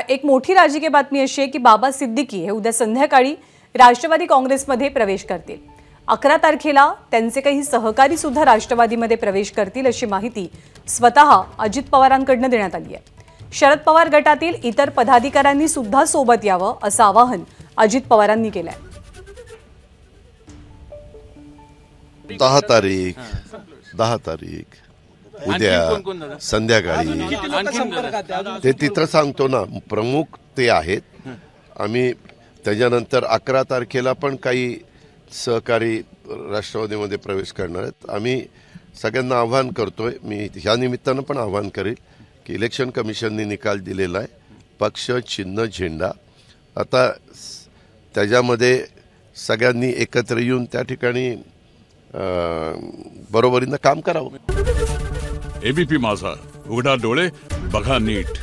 एक मोठी राजकीय बातमी अशी आहे की बाबा सिद्दीकी हे उद्या संध्याकाळी राष्ट्रवादी काँग्रेसमध्ये प्रवेश करतील। 11 तारखेला त्यांचे काही सहकारी सुद्धा राष्ट्रवादीमध्ये प्रवेश करतील अशी माहिती स्वतः अजित पवारांकडून देण्यात आली आहे। शरद पवार गटातील इतर पदाधिकाऱ्यांनी सुद्धा सोबत यावं असं आवाहन अजित पवारांनी केलं आहे। 10 तारीख उद्या संध्याकाळी ते तिथं सांगतो ना, प्रमुख ते आहेत। आम्ही त्याच्यानंतर 11 तारखेला पण काही सहकारी राष्ट्रवादीमध्ये प्रवेश करणार आहेत। आम्ही सगळ्यांना आव्हान करतोय, मी ह्या निमित्तानं पण आव्हान करेल की इलेक्शन कमिशनने निकाल दिलेला आहे, पक्ष चिन्ह झेंडा, आता त्याच्यामध्ये सगळ्यांनी एकत्र येऊन त्या ठिकाणी बरोबरीनं काम करावं। एबीपी माझा, उघडा डोळे बघा नीट।